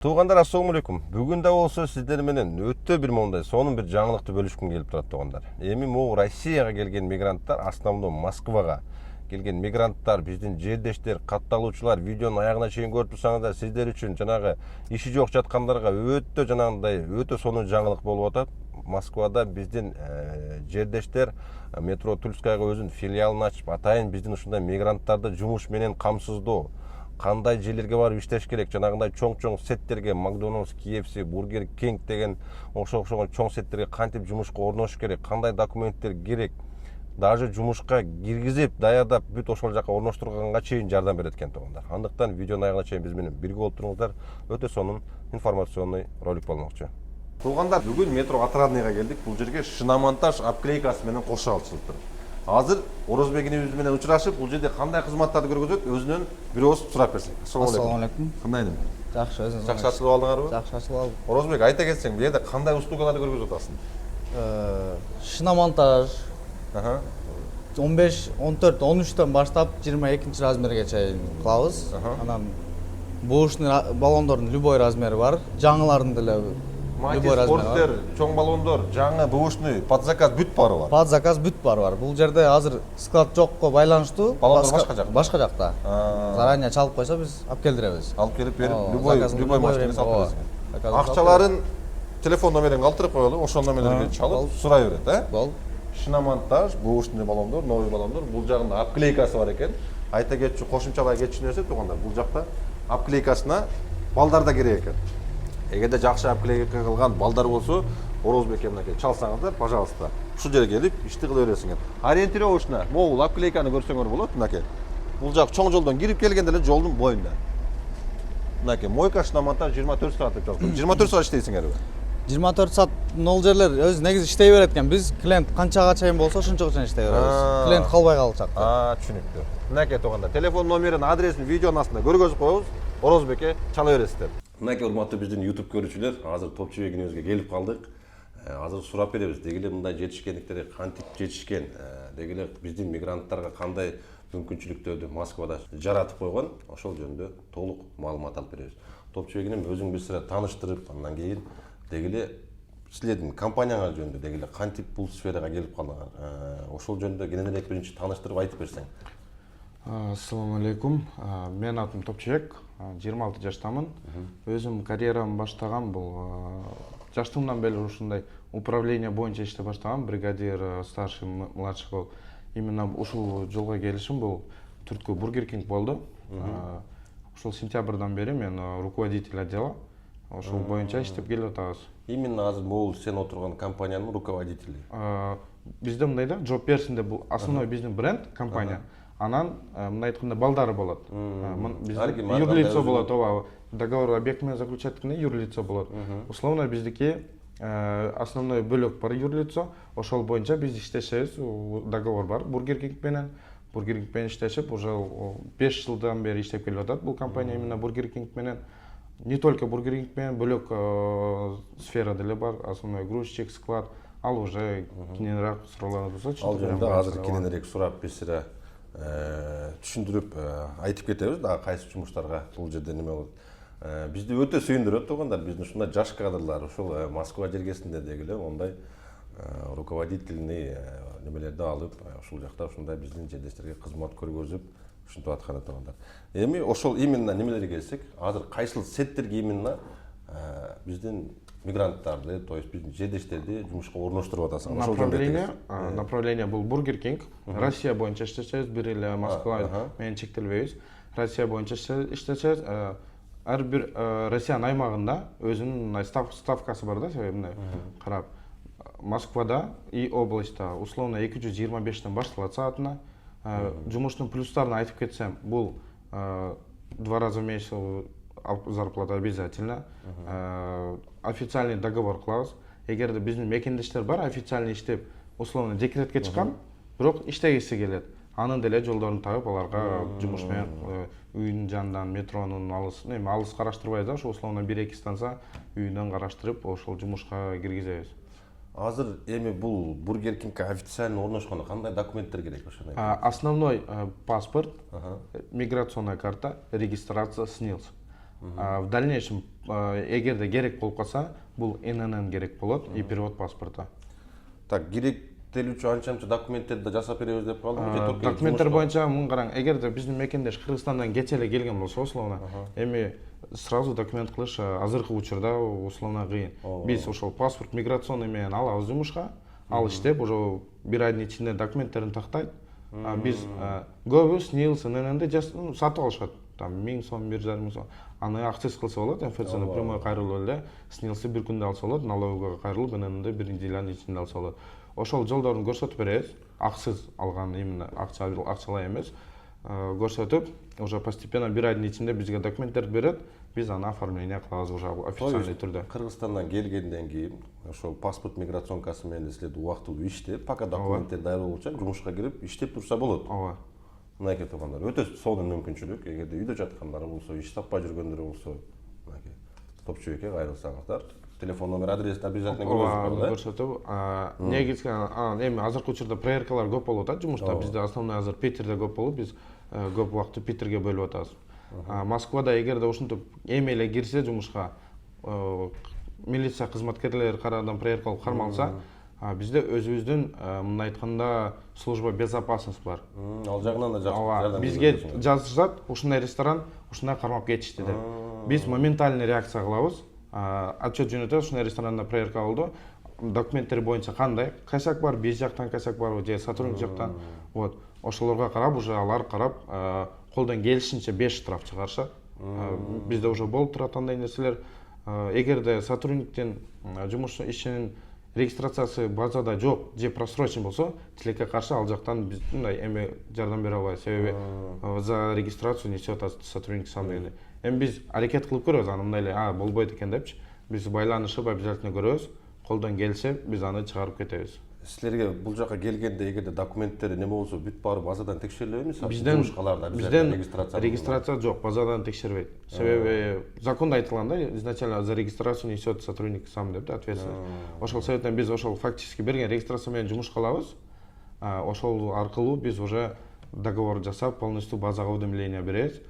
Туугандар, ассаламу алейкум. Бүгүн да болсо сиздер менен өтө бир мондай сонун бир жаңылыкты бөлүшкүм келип турат туугандар. Эми могу Россияга келген мигранттар, основном Москвага келген мигранттар, биздин жердештер, катталуучулар видеонун аягына чейин көрүп турсаңыздар, сиздер үчүн жанагы иши жок жаткандарга өтө жанагындай өтө сонун жаңылык болуп атат. Москвада биздин жердештер метро Тульскайга өзүнүн филиалын ачып, атайын биздин ушундай мигранттарды жумуш менен камсыздоо, кандай жерлерге барып иштеш керек, жанагындай чоң сеттерге, Макдоналдс, KFC, Бургер Кинг деген окшогон чоң сеттерге кантип жумушка орношуш керек, кандай документтер керек, даже жумушка киргизип, даярдап, бүт ошол жака орноштурганга чейин жардам берет экен туугандар. Андыктан видеонун аягына чейин биз менен бирге болуп туруңуздар. Өтө сонун информационный ролик болмокчу. Туугандар, бүгүн метро Отрадныйга келдик. Бул жерге шиномонтаж обклейкасы менен кошо алышылып туруп. Азыр Орозбегинибиз менен учурашып, бул жерде кандай кызматтарды көргөзөт, өзүнөн бир ооз сурап берсек. Ассаламу алейкум. Кандайсың? Жакшы, өзүңүз. Жакшы ачылып алдыңарбы? Жакшы ачылып алдым. Орозбек, айта кетсең, бул жерде кандай услугаларды көргөзүп атасың? Шиномонтаж 15, 14, 13төн баштап 22 размерге чейин кылабыз. Анан бушный баллондордун любой размери бар. Жаңылардын деле любой размери бар. Чоң баллондор, жаңы бушный, под заказ бүт бары бар. Под заказ бүт бары бар. Бул жерде азыр склад жокко байланыштуу. Баллондор башка жакта. Башка жакта. Заранее чалып койсо биз алып келдиребиз. Алып келип берип, любой машинеге салып бересиң. Акчаларын, телефон номерин калтырып коелу, ошол номерлерге чалып сурай берет, Бол. Шиномонтаж, бушный баллондор, новый баллондор, бул жагында обклейкасы бар экен. Айта кетчү, кошумчалай кетчү нерсе туугандар, бул жакта обклейкасына балдар да керек экен. Эгерде жакшы обклейка кылган балдар болсо, Орозбекке мынакей чалсаңыздар, пожалуйста, ушул жерге келип ишти кыла бересиңер. Ориентировочно могул обклейканы көрсөңөр болот, мынакей. Бул жак чоң жолдон кирип келгенде эле жолдун боюнда. Мынакей мойка шиномонтаж 24 саат деп жазылган. 24 саат иштейсиңерби? 24 саат нол жерлер өзү негизи иштей берет экен. Биз клиент канчага чейин болсо ошончого чейин иштей беребиз. Клиент калбай калчак. Түшүнүктүү. Мынакей туугандар, телефон номерин, адресин видеонун астына көргөзүп коебуз. Орозбекке чала бересиздер. Мынакей урматтуу биздин YouTube көрүүчүлөр, азыр Топчубегинибизге келип калдык. Азыр сурап беребиз, деги эле мындай жетишкендиктери кантип жетишкен, деги эле биздин мигранттарга кандай мүмкүнчүлүктөрдү Москвада жаратып койгон, ошол жөнүндө толук маалымат алып беребиз. Топчубегиним өзүң бир сыра тааныштырып, андан кийин деги эле силердин компанияңар жөнүндө деги эле кантип бул сферага келип калдыңар, ошол жөнүндө кененирээк биринчи тааныштырып айтып берсең. Ассаламу алейкум. Менин атым Топчубек, 26 жаштамын. Өзүм карьерамды баштаган бул жаштыгымдан бери ушундай управление боюнча иштеп баштагам, бригадир, старший, младший болуп. Именно ушул жолго келишим бул түрткү Бургер Кинг болду. Ушул сентябрдан бери мен руководитель отдела. Ошол боюнча иштеп келип атабыз. Именно азыр могул сен отурган компаниянын руководители. Бизде мындай да, Job Person деп бул основной биздин бренд компания. Анан мындай айтканда балдары болот. Биздин юрлицо болот, ооба. Договор объект менен заключать эткенде юрлицо болот. Условно биздики основной бөлөк бар юрлицо, ошол боюнча биз иштешебиз, договор бар Бургер Кинг менен. Бургер Кинг менен иштешип, уже 5 жылдан бери иштеп келип атат бул компания именно Бургер Кинг менен. Не только Бургер Кинг менен, бөлөк сфера деле бар, основной грузчик, склад. Ал уже кененирээк суроолор болсо, ал жөнүндө азыр кененирээк сурап бир сыра түшүндүрүп айтып кетебиз, дагы кайсы жумуштарга бул жерде неме болот. Бизди өтө сүйүндүрөт туугандар, биздин ушундай жаш кадрлар ушул Москва жергесинде деги эле мондай руководительный немелерди алып, ушул жакта ушундай биздин жердештерге кызмат көргөзүп ушинтип аткан туугандар. Эми ошол именно немелерге келсек, азыр кайсыл сеттерге именно биздин мигранттарды, то есть биздин жердештерди жумушка орноштуруп атасың. Направление бул Бургер Кинг. Россия боюнча иштешебиз, бир эле Москва менен чектелбейбиз. Россия боюнча иштешебиз. Ар бир Россиянын аймагында өзүнүн ставкасы бар да, мындай карап. Москвада и областта условно 225тен башталат саатына. Жумуштун плюстарын айтып кетсем, бул 2 раза в месяц зарплата обязательно. Официальный договор кылабыз. Эгерде биздин мекендештер бар, официальный иштеп, условно декретке чыккан, бирок иштегиси келет. Анын деле жолдорун табып, аларга жумуш менен үйдүн жанынан метронун алыс караштырбайбыз да, ошо условно 1-2 станция үйүнөн караштырып, ошол жумушка киргизебиз. Азыр эми бул Бургер Кингке официально орношкондо кандай документтер керек ошондой? Основной паспорт, миграционная карта, регистрация, СНИЛС. В дальнейшем эгерде керек болуп калса бул ННН керек болот и перевод паспорта. Так, керектелүүчү анча документтерди да жасап беребиз деп калдым. Же только Документтер жумушка? боюнча муну караң, эгерде биздин мекендеш Кыргызстандан кече эле келген болсо, условно, эми сразу документ кылыш азыркы учурда условно кыйын. Биз ошол паспорт миграционный менен алабыз жумушка, ал иштеп уже бир айдын ичинде документтерин тактайт. Биз көбү СНИЛС, НННди сатып алышат. Там 1000 сом, 1,5 сом. Аны акцесс кылса болот, МФЦны прямой кайрылып эле, СНИЛСти бир күндө алса болот, налоговга кайрылып, НННди бир неделянын ичинде алса болот. Ошол жолдорун көрсөтүп беребиз. Аксыз алган, именно акчалай эмес. Көрсөтүп, уже постепенно бир айдын ичинде бизге документтерди берет, биз аны оформление кылабыз уже официальный түрдө. Кыргызстандан келгенден кийин ошол паспорт миграционкасы менен силер убактылуу иштеп, пока документтер даяр болчу, жумушка кирип иштеп турса болот. Ооба. Мынакей тургандар өтө сонун мүмкүнчүлүк. Эгерде үйдө жаткандар болсо, иш таппай жүргөндөр болсо, мынакей топчубекке кайрылсаңыздар. Телефон номер, адресин обязательно көрсөтүп, негизги эми азыркы учурда проверкалар көп болуп атат жумушта. Бизде основной азыр Питерде көп болуп, биз көп убакытты Питерге бөлүп атабыз. Москвада эгерде ушинтип эми эле кирсе жумушка, милиция кызматкерлери карадан проверка кылып кармалса, бизде өзүбүздүн мындай айтканда служба безопасность бар. Ал жагынан да жакшы. Бизге жазышат, ушундай ресторан ушундай кармап кетишти деп. Биз моментальный реакция кылабыз. Отчет жөнөтөбүз, ушундай ресторанда проверка болду. Документтер боюнча кандай косяк бар, биз жактан косяк барбы же сотрудник жактан. Вот, ошолорго карап, уже алар карап, колдон келишинче 5 штраф чыгарышат. Бизде уже болуп турат андай нерселер. Эгерде сотрудниктин жумуш ишинин регистрациясы базада жок же просрочен болсо, тилекке каршы ал жактан биз мындай эми жардам бере албайбыз. Себеби за регистрацию несет сотрудник сам дегенде. Эми биз аракет кылып көрөбүз, аны мындай эле болбойт экен депчи. Биз байланышып обязательно көрөбүз. Колдон келсе биз аны чыгарып кетебиз. Силерге бул жака келгенде эгерде документтери неме болсо бүт баары базадан текшерилеби? Бизден регистрация регистрация жок, базадан текшербейт. Себеби законда айтылганда изначально за регистрацию несет сотрудник сам деп ответственность. Ошол себептен биз ошол фактически берген регистрация менен жумуш кылабыз. Ошол аркылуу биз уже договор жасап, полностью базага уведомление беребиз.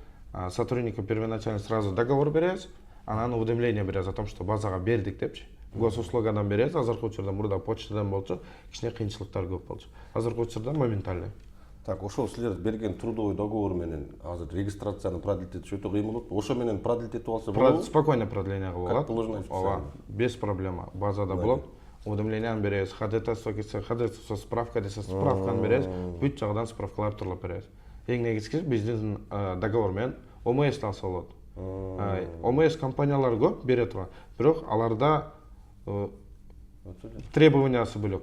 Сотруднику первоначально сразу договор беребиз, анан уведомление беребиз о том, что базага бердик депчи. Госуслугадан беребиз, азыркы учурда мурда почтадан болчу, кичине кыйынчылыктар көп болчу. Азыркы учурда моментально. Так, ошол силер берген трудовой договор менен азыр регистрацияны продлить этиш өтө кыйын болот. Ошо менен продлить этип алса болобу? Спокойно продление кылып Как положено алат. Без проблема. Базада болот. Уведомлениени беребиз, ходатайство кетсе, ходатайство справка десе справканы беребиз, бүт жагдан справкалар туруп беребиз. Эң негизгиси биздин договор менен ОМС алса болот. ОМС компаниялар көп берет, бирок аларда требованиясы бөлөк.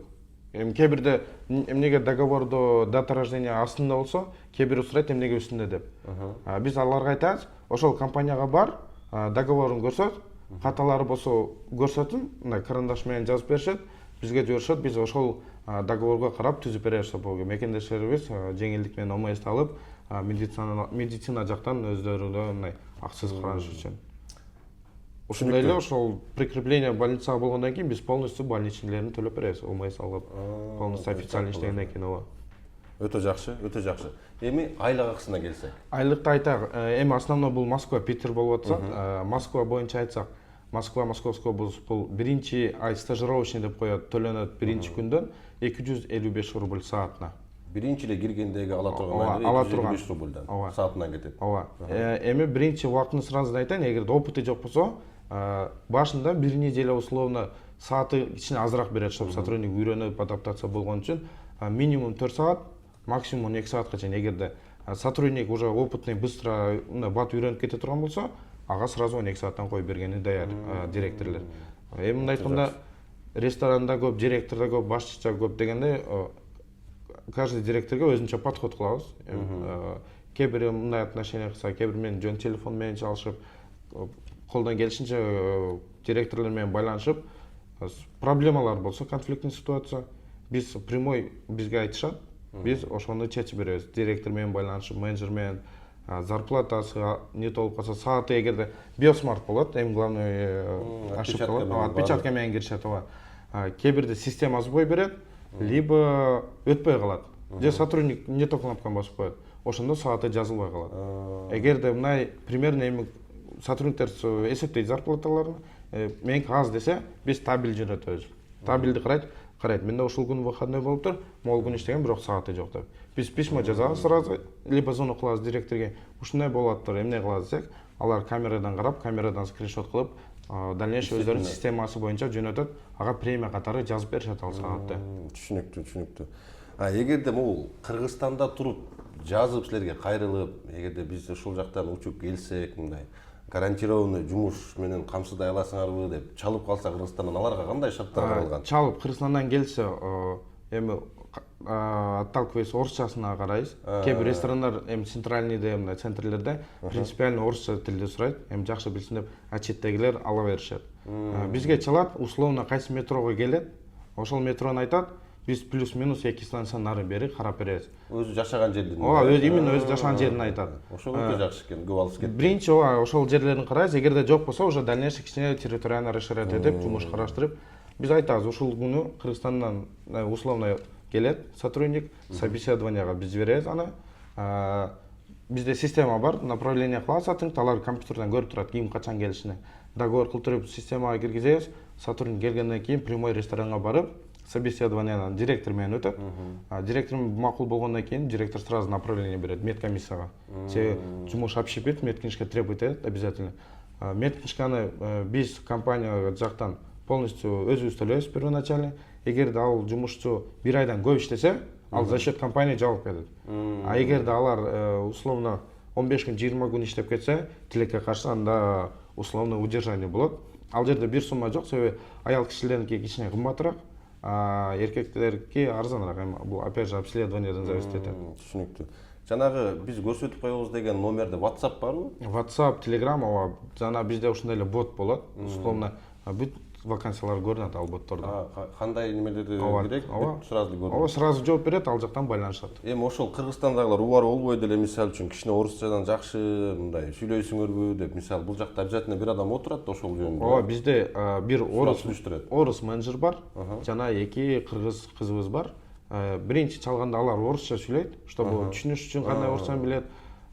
Кээ бирде эмнеге договордо дата рождения астында болсо, кээ бири сурайт эмнеге үстүндө деп. Биз аларга айтабыз, ошол компанияга бар, договорун көрсөт, каталары болсо көрсөтүн, мындай карандаш менен жазып беришет, бизге жиберишет, биз ошол договорго карап түзүп беребиз. Мекендештерибиз жеңилдик менен ОМС алып, медицина жактан өздөрүнө мындай аксыз караныш үчүн. Ошондой эле ошол прикрепление больницага болгондон кийин биз полностью больничныйлерин төлөп беребиз. ОМС алып, полностью официально иштегенден кийин ооба. Өтө жакшы, өтө жакшы. Эми айлык акысына келсек. Айлыкты айтайык. Эми основной бул Москва, Питер болуп атса, Москва боюнча айтсак, Москва, Московская область бул биринчи ай стажировочный деп коет, төлөнөт биринчи күндөн 255 рубль саатына. Биринчи эле киргендеги ала турган 255 рубльдан саатынан кетет. Ооба. Эми биринчи убактын сразу айтайын, эгерде опыты жок болсо, башында бир неделя условно сааты кичине азыраак берет, чтобы сотрудник үйрөнүп адаптация болгон үчүн минимум 4 саат, максимум 2 саатка чейин. Эгерде сотрудник уже опытный, быстро бат үйрөнүп кете турган болсо, ага сразу 12 сааттан коюп бергени даяр директорлор. Эми мындай айтканда ресторанда көп, директорда көп, башчыда көп дегенде каждый директорго өзүнчө подход кылабыз. Кээ бири мындай отношение кылса, кээ бир менен жөн телефон менен чалышып, колдон келишинче директорлор менен байланышып, проблемалар болсо, конфликтный ситуация, биз прямой бизге айтышат, биз ошону чечип беребиз. Директор менен байланышып, менеджер менен зарплатасы не толуп калса, сааты эгерде биосмарт болот, эң главный ошибка болот. Отпечатка менен киришет, ооба. Кээ бирде система сбой берет, либо өтпөй калат. Же сотрудник не то кнопканы басып коет. Ошондо сааты жазылбай калат. Эгерде мындай примерно эми сотрудниктер эсептейт зарплаталарын. Меники аз десе, биз табель жөнөтөбүз. Табелди карайт. Менде ушул күн выходной болуп тур, могул күн иштеген, бирок сааты жок деп. Биз письмо жазабыз сразу, либо звонок кылабыз директорге. Ушундай болуп атыптыр, эмне кылабыз десек, алар камерадан карап, камерадан скриншот кылып, дальнейший өздөрүнүн системасы боюнча жөнөтөт, ага премия катары жазып беришет ал саатты. Түшүнүктүү. Эгерде могул Кыргызстанда туруп жазып силерге кайрылып, эгерде биз ушул жактан учуп келсек, мындай гарантированный жумуш менен камсыздай аласыңарбы деп чалып калса Кыргызстандан аларга кандай шарттар каралган? Чалып Кыргызстандан келсе, эми отталкиваясь орусчасына карайбыз. Кээ бир ресторандар эми центральныйде, мындай центрлерде принципиально орусча тилде сурайт, эми жакшы билсин деп, а четтегилер ала беришет. Бизге чалат, условно кайсы метрого келет, ошол метрону айтат, биз плюс-минус 2 станцияны нары бери карап беребиз. Өзү жашаган жердин. Именно өзү жашаган жерин айтат. Ошол өтө жакшы экен, көп алыс кетти. Биринчи ошол жерлерин карайбыз, эгерде жок болсо, уже дальнейший кичине территорияны расширять этип, жумуш караштырып, биз айтабыз, ушул күнү Кыргызстандан условно келет сотрудник, собеседованияга биз беребиз аны. Бизде система бар, направление кылат сотрудник, алар компьютерден көрүп турат ким качан келишини. Договор кылдырып системага киргизебиз, сотрудник келгенден кийин прямой ресторанга барып, собеседованиядан директор менен өтөт. Директор макул болгондон кийин директор сразу направление берет медкомиссияга. Себеби жумуш общепит медкнижка требует этет обязательно. Медкнижканы биз компания жактан полностью өзүбүз төлөйбүз первоначально. Эгерде ал жумушчу 1 айдан көп иштесе, ал за счет компания жабылып кетет. А эгерде алар условно 15 күн, 20 күн иштеп кетсе, тилекке каршы анда условно удержание болот. Ал жерде бир сумма жок, себеби аял кишилердики кичине кымбатыраак, эркектердики арзаныраак. Бул опять же обследованиядан зависит этет. Түшүнүктүү. Жанагы биз көрсөтүп коебуз деген номерде WhatsApp барбы? WhatsApp, Telegram, жана бизде ушундай эле бот болот. Условно бүт вакансиялар көрүнөт ал боттордо. Кандай немелерди керек? Сразу көрүнөт. Сразу жооп берет, ал жактан байланышат. Эми ошол Кыргызстандагылар убар болбой деле мисалы үчүн кичине орусчадан жакшы мындай сүйлөйсүңөрбү деп, мисалы бул жакта обязательно бир адам отурат ошол жөнүндө. Бизде бир орус менеджер бар, жана 2 кыргыз кызыбыз бар. Биринчи чалганда алар орусча сүйлөйт, чтобы түшүнүш үчүн кандай орусчаны билет.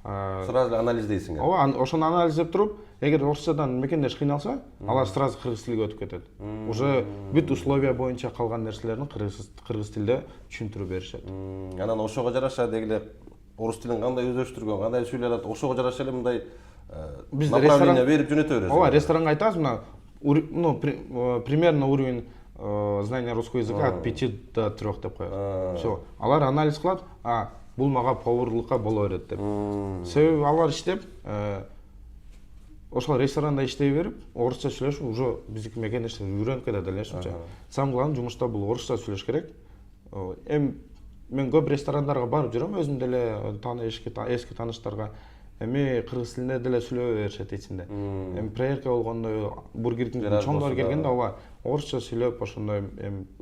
Сразу анализдейсиң. Ошону анализдеп туруп, эгер орусчадан мекендеш кыйналса, алар сразу кыргыз тилге өтүп кетет. Уже бүт условия боюнча калган нерселерин кыргыз тилде түшүндүрүп беришет. Анан ошого жараша дегиле орус тилин кандай өздөштүргөн, кандай сүйлөй алат, ошого жараша эле мындай направление берип жөнөтө бересиң. Ресторанга айтасыз, примерно уровень знания русского языка от 5 до 3 деп коет. Все. Алар анализ кылат, бул мага поварлыкка боло берет деп. Себеби алар иштеп, ошол ресторанда иштей берип, орусча сүйлөшүп, уже биздики мекендештер үйрөнүп кетет эле. Самое главное жумушта бул орусча сүйлөш керек. Эми мен көп ресторандарга барып жүрөм, өзүм деле эски тааныштарга. Эми кыргыз тилинде деле сүйлөй беришет ичинде. Эми проверка болгондо, Бургер Кингдин чоңдор келгенде орусча сүйлөп, ошондой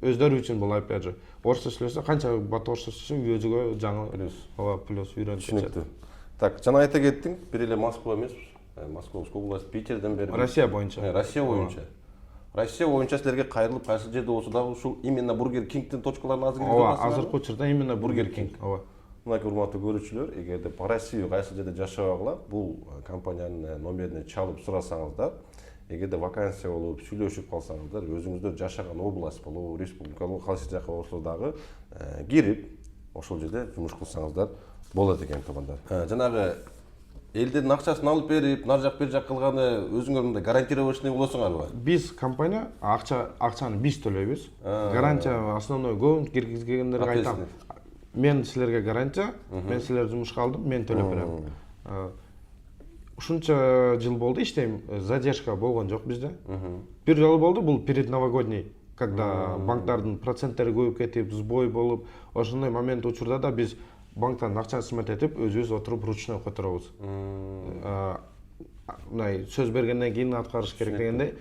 өздөрү үчүн бул опять же. Орусча сүйлөсө, канча бат орусча сүйлөсө, өзүгө жаңы плюс үйрөнүп кетет. Так, жана айта кеттиң, бир эле Москва эмес, Московская область, Питерден бери. Россия боюнча. Россия боюнча силерге кайрылып, кайсы жерде болсо дагы ушул именно Бургер Кингдин точкаларын азыр кирип жатасыңар. Азыркы учурда именно Бургер Кинг. Мынакей урматтуу көрүүчүлөр, эгерде по Россия кайсы жерде жашабагыла, бул компаниянын номерин чалып сурасаңыздар, эгерде вакансия болуп, сүйлөшүп калсаңыздар, өзүңүздөр жашаган область болобу, республикалык кайсы жака болсо дагы кирип, ошол жерде жумуш кылсаңыздар болот экен туугандар. Жанагы элдердин акчасын алып берип, нар жак бер жак кылганы өзүңөр мындай гарантировочный болосуңарбы? Биз компания акчаны биз төлөйбүз. Гарантия основной көбүн киргизгендерге айтам. Мен силерге гарантия, мен силер жумушка алдым, мен төлөп берем. Ушунча жыл болду иштейм, задержка болгон жок бизде. Бир жолу болду, бул перед новогодний, когда банктардын проценттери көбүп кетип, сбой болуп, ошондой момент учурда да биз банктан акчаны смететип, өзүбүз отуруп ручной которобуз. Мындай сөз бергенден кийин аткарыш керек дегендей,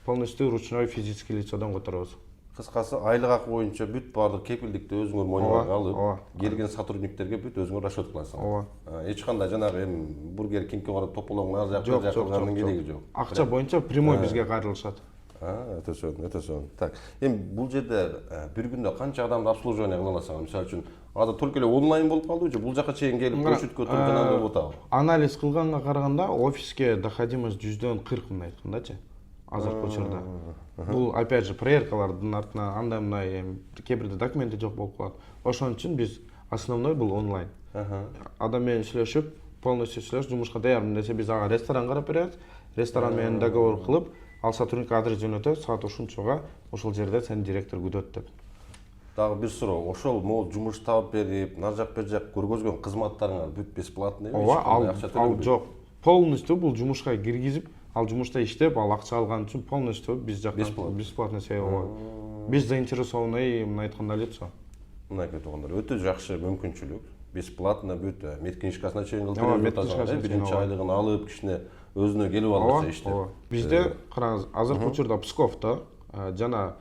полностью ручной физический лицодон которобуз. Кыскасы айлык акы боюнча бүт баардык кепилдикти өзүңөр мойнуңарга алып, келген сотрудниктерге бүт өзүңөр расчет кыласыңар. Эч кандай жанагы Бургер Кингке барып тополоң нар жак кылганын кереги жок. Акча боюнча прямой бизге кайрылышат. Өтө сонун, өтө сонун. Так, эми бул жерде бир күндө канча адамды обслуживание кыла аласың? Мисалы үчүн, азыр только эле онлайн болуп калдыбы же бул жака чейин келип көчүткө туруп жанагындай болуп атабы? Анализ кылганга караганда офиске доходимость 40 мындай айткандачы. Азыркы учурда. Бул опять же проверкалардын артынан андай мындай кээ бирде документи жок болуп калат. Ошон үчүн биз основной бул онлайн. Адам менен сүйлөшүп, полностью сүйлөшүп, жумушка даярмын десе биз ага ресторан карап беребиз. Ресторан менен договор кылып, ал сотрудник адрес жөнөтөт, саат ушунчага ошол жерде сени директор күтөт деп. Дагы бир суроо, ошол могу жумуш таап берип, нар жак бер жак көргөзгөн кызматтарыңар бүт бесплатный эмес? Ооба, ал жок. Полностью бул жумушка киргизип, ал жумушта иштеп, ал акча алган үчүн полностью биз жактан бесплатный себеби. Биз заинтересованный мына айтканда лицо. Мынакей туугандар, өтө жакшы мүмкүнчүлүк. Бесплатно бүт медкинишкасына чейин кылып берип, биринчи айлыгын алып, кичине өзүнө келип алса иштеп. Бизде караңыз, азыркы учурда Псковдо жана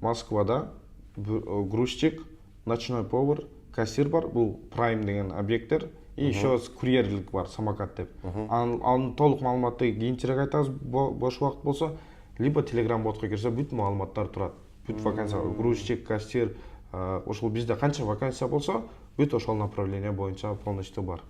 Москвада грузчик, ночной повар, кассир бар, бул Prime деген объекттер, и еще курьерлик бар, самокат деп. Анын толук маалыматты кийинчерээк айтабыз, бош убакыт болсо, либо Telegram ботко кирсе бүт маалыматтар турат. Бүт вакансия, грузчик, кассир, ошол бизде канча вакансия болсо, бүт ошол направление боюнча полностью бар.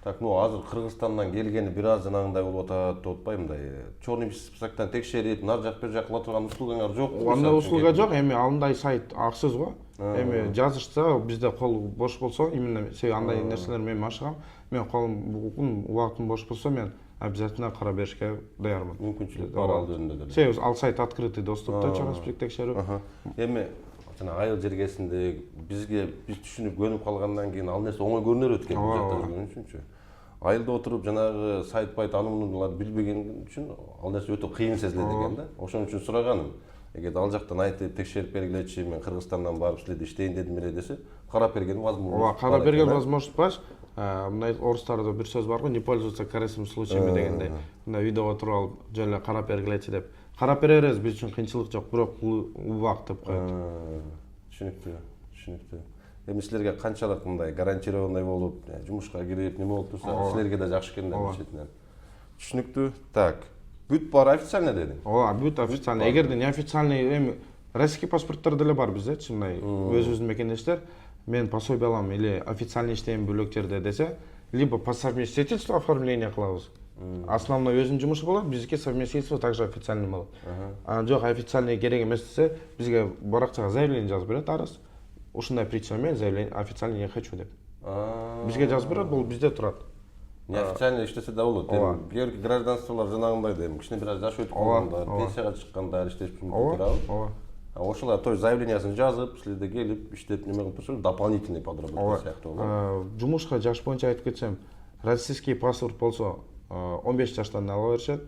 Так, азыр Кыргызстандан келгени бир аз жанагындай болуп атат, деп атпайбы, мындай черный списоктон текшерип, нар жак бер жак кыла турган услугаңар жокпу? Андай услуга жок, эми андай сайт акысыз го. Эми жазышса, бизде кол бош болсо, именно себеби андай нерселер мен ашыгам. Мен колум убактым бош болсо, мен обязательно карап беришке даярмын. Мүмкүнчүлүк бар ал жөнүндө деле. Себеби ал сайт открытый доступта, черный список текшерүү. Эми жана айыл жергесинде биз түшүнүп көнүп калгандан кийин ал нерсе оңой көрүнөр экен бул жакта жүргөн үчүнчү. Айылда отуруп жанагы сайт байт анымдуулар билбеген үчүн ал нерсе өтө кыйын сезилет экен да. Ошон үчүн сураганым. Эгер ал жактан айтып текшерип бергилечи, мен Кыргызстандан барып силерде иштейин дедим эле десе, карап берген возможность. Ооба, карап берген возможность бар. Мындай орустарда бир сөз бар го, не пользоваться корыстным случаями дегендей. Мындай видеого туруп алып, жөн эле карап бергилечи деп. Карап беребиз, биз үчүн кыйынчылык жок, бирок убак деп коет. Түшүнүктүү, түшүнүктүү. Эми силерге канчалык мындай гарантированный болуп, жумушка кирип, неме болуп турса, силерге да жакшы экен да четинен. Түшүнүктүү. Так, бүт бар официально дедиң? Ооба, бүт официально. Эгерде неофициальный эми российский паспорттор деле бар биздечи, мындай өзүбүздүн мекендештер. Мен пособие алам или официально иштейм бөлөк жерде десе, либо по совместительству оформление кылабыз. Основной өзүнүн жумушу болот, биздики совместительство также официальный болот. Жок, официальный керек эмес десе, бизге баракчага заявление жазып берет арыз. Ушундай причина менен заявление официально не хочу деп. Бизге жазып берет, бул бизде турат. Неофициально иштесе да болот. Эми гражданстволор жанагындай да, кичине бир аз жаш өтүп калгандар, пенсияга чыккандар, иштешип жүргөндөр. Ооба. Ошолар той заявлениясын жазып, силерде келип иштеп неме кылып турса, дополнительный подработка сыяктуу болот. Жумушка жаш боюнча айтып кетсем, российский паспорт болсо 15 жаштан ала беришет.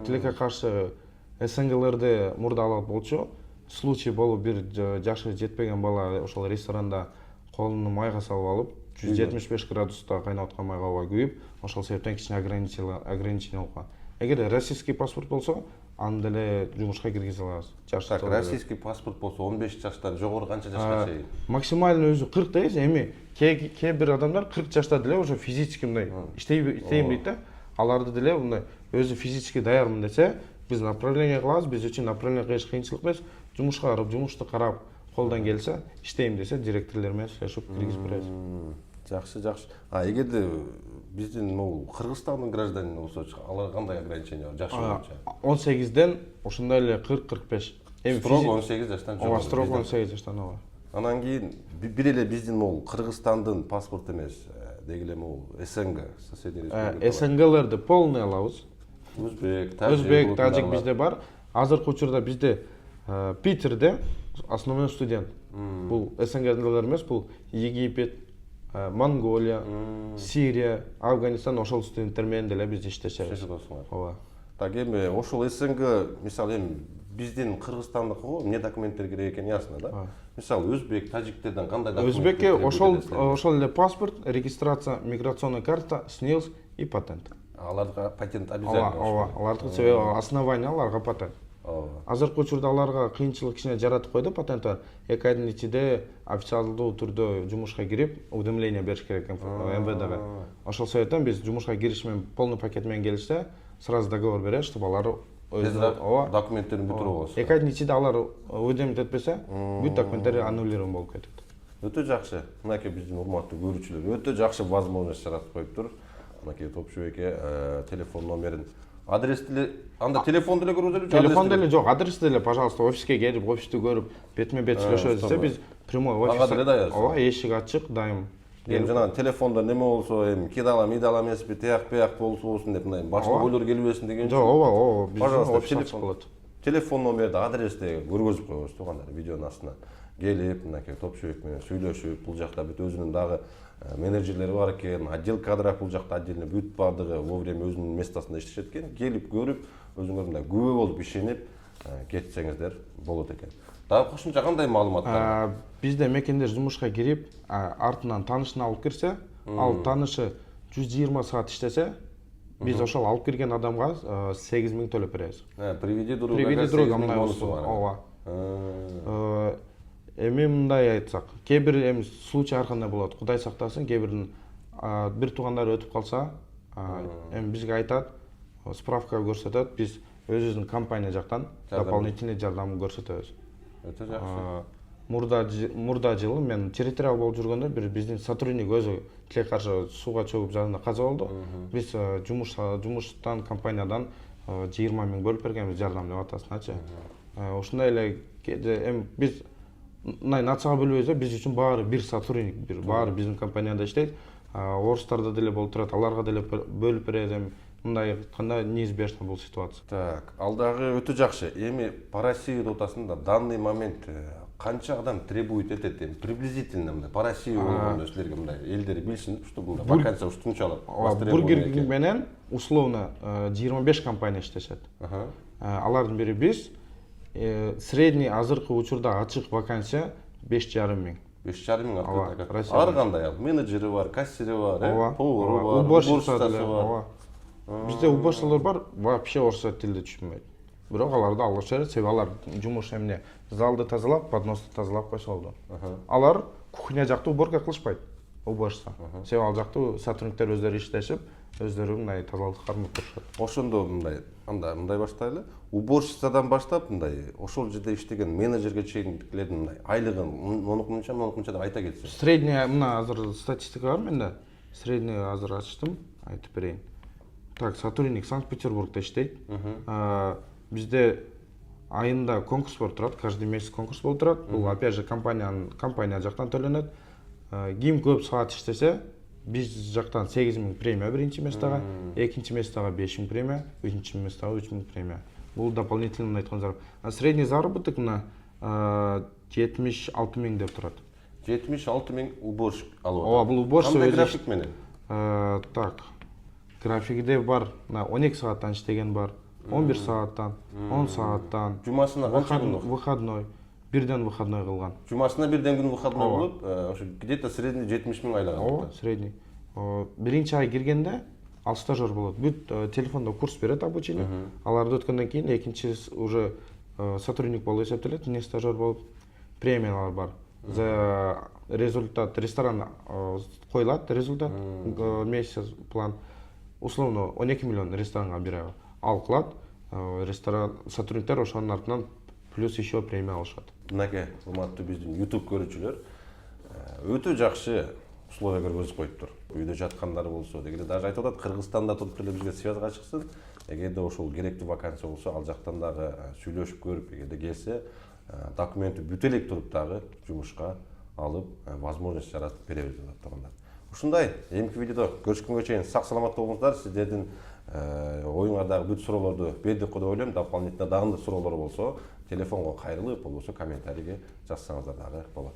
Тилекке каршы СНГлерди мурда алып болчу. Случай болуп бир жашы жетпеген бала ошол ресторанда колун майга салып алып, 175 градуста кайнап аткан майга күйүп, ошол себептен кичине ограничение болуп калган. Эгер российский паспорт болсо, аны деле жумушка киргизе алабыз. Так, российский паспорт болсо 15 жаштан жогору канча жашка чейин? Максимально өзү 40 дейт, эми кээ бир адамдар 40 жашта деле уже физически мындай иштейм дейт да. Аларды деле мындай өзү физически даярмын десе, биз направление кылабыз, биз үчүн направление кылыш кыйынчылык эмес. Жумушка барып, жумушту карап, колдон келсе, иштейм десе, директорлор менен сүйлөшүп киргизип беребиз. Жакшы, жакшы. Эгерде биздин могу Кыргызстандын гражданины болсо, аларга кандай ограничение бар жашы боюнча? 18ден ошондой эле 40-45. Строго 18 жаштан жогору. Ооба, строго 18 жаштан ооба. Анан кийин бир эле биздин могу Кыргызстандын паспорт эмес, деги эле могу СНГ, соседний республика. СНГлерди полный алабыз. Өзбек, тажик бизде бар. Азыркы учурда бизде Питерде основной студент. Бул СНГлер эмес, бул Египет, Монголия, Сирия, Афганистан ошол студенттер менен деле биз иштешебиз. Ооба. Так, эми ошол СНГ, мисалы эми биздин Кыргызстандыкы эмне документтер керек экени ясно, да? Мисалы өзбек, тажиктерден кандай документтер? Өзбекке ошол эле паспорт, регистрация, миграционная карта, СНИЛС и патент. Аларга патент обязательно. Ооба, алардын себеби основание аларга патент. Азыркы учурда аларга кыйынчылык кичине жаратып койду патент бар. 2 айдын ичинде официалдуу түрдө жумушка кирип, уведомление бериш керек МВДга. Ошол себептен биз жумушка кириш менен полный пакет менен келишсе, сразу договор берет, чтобы алар тезирээк документтерин бүтүрүп аласыз. 2 айдын ичинде алар өдөмөт этпесе, бүт документтери аннулирован болуп кетет. Өтө жакшы. Мынакей биздин урматтуу көрүүчүлөр өтө жакшы возможность жаратып коюптур. Мынакей Топшубеке телефон номерин, адрести анда телефон деле көрүп эле. Телефон деле жок, адрес деле, пожалуйста, офиске келип, офисти көрүп, бетме-бет сүйлөшөбүз десе, биз прямой офис. Ооба, эшик ачык, дайым. Эми жанагы телефонда неме болсо, эми кидала, мидала эмеспи, тияк бияк болсун деп мындай башка ойлор келбесин деген. Жок, ооба, Пожалуйста, офис ачык болот. Телефон номерди, адрести көргөзүп коебуз туугандар, видеонун астына. Келип, мынакей Топшубек менен сүйлөшүп, бул жакта бүт өзүнүн дагы менеджерлери бар экен, отдел кадры бул жакта отдельно бүт бардыгы вовремя өзүнүн местосунда иштешет экен. Келип көрүп, өзүңөр мындай күбө болуп ишенип кетсеңиздер болот экен. Дагы кошумча кандай маалыматтар? Бизде мекендеш жумушка кирип, артынан таанышын алып кирсе, ал таанышы 120 саат иштесе, биз ошол алып кирген адамга 8000 төлөп беребиз. Приведи друга. Приведи друга мындай болсо, ооба. Эми мындай айтсак, кээ бир эми случай ар кандай болот. Кудай сактасын, кээ биринин бир туугандары өтүп калса, эми бизге айтат, справка көрсөтөт, биз өзүбүздүн компания жактан дополнительный жардам көрсөтөбүз. Өтө жакшы. Мурда жылы мен территориал болуп жүргөндө бир биздин сотрудник өзү тилекке каршы сууга чөгүп жанында каза болду. Биз жумуштан компаниядан 20 000 бөлүп бергенбиз жардам деп атасыначы. Ошондой эле эми биз мындай нацияга бөлбөйбүз, биз үчүн баары бир сотрудник, баары биздин компанияда иштейт. Орустарда деле болуп турат, аларга деле бөлүп берет. Мындай айтканда неизбежно бул ситуация. Так, ал дагы өтө жакшы. Эми по России отасында данный момент канча адам требует этет, приблизительно мындай по России болгондо силерге мындай элдер билсин, чтобы мындай вакансия ушунчалык. Бургер Кинг менен условно 25 компания иштешет. Алардын бири биз. Средний азыркы учурда ачык вакансия 5500. 5500 открыт. Ар кандай менеджери бар, кассири бар, повары бар, уборщицасы бар. Бизде уборщицалар бар, вообще орусча тилде түшүнбөйт. Бирок аларды алып берет, себеби алар жумуш эмне, залды тазалап, подносту тазалап койсо болду. Алар кухня жакта уборка кылышпайт, уборщица. Себеби ал жакта сотрудниктер өздөрү иштешип, өздөрү мындай тазалыкты кармап турушат. Ошондо мындай баштайлы. Уборщицадан баштап мындай ошол жерде иштеген менеджерге чейиндикилердин мындай айлыгын монукунча деп айта кетсең. Средний мына азыр статистика бар менде. Средний азыр ачтым, айтып берейин. Так, сотрудник Санкт-Петербургда иштейт. Бизде айында конкурс болуп турат, каждый месяц конкурс болуп турат. Бул опять же компания жактан төлөнөт. Ким көп саат иштесе, биз жактан 8000 премия биринчи местага, экинчи местага 5000 премия, үчүнчү местага 3000 премия. Бул дополнительно айткан заработок. Средний заработок мына 76 000 деп турат. 76 000 уборщик алып. Ооба, бул уборщик өзү график менен. Так. Графикте бар, 12 сааттан иштеген бар, 11 сааттан, 10 сааттан. Жумасына канча күн? Выходной. Бирден выходной кылган. Жумасына бирден күн выходной болуп, ошо где-то средний 70 000 айлык алат. Ооба, средний. Биринчи ай киргенде ал стажер болот. Бүт телефондо курс берет обучение. Аларды өткөндөн кийин экинчи уже сотрудник болуп эсептелет, не стажер болуп. Премиялар бар. За результат ресторан коюлат, результат месяц план. Условно 12 миллион ресторанга бир айга ал кылат. Ресторан сотрудниктер ошонун артынан плюс еще премия алышат. Мынакей урматтуу биздин YouTube көрүүчүлөр өтө жакшы условия көргөзүп коюптур. Үйдө жаткандар болсо, дегенде даже айтып атат, Кыргызстанда туруп эле бизге связга чыксын. Эгерде ошол керектүү вакансия болсо, ал жактан дагы сүйлөшүп көрүп, эгерде келсе, документи бүт элек туруп дагы жумушка алып, возможность жаратып беребиз деп аткандар. Ушундай, эмки видеодо көрүшкөнгө чейин сак саламат болуңуздар. Сиздердин оюңардагы бүт суроолорду бердик деп ойлойм. Дополнительно дагы суроолор болсо, телефонго кайрылып, болбосо комментарийге жазсаңыздар дагы болот.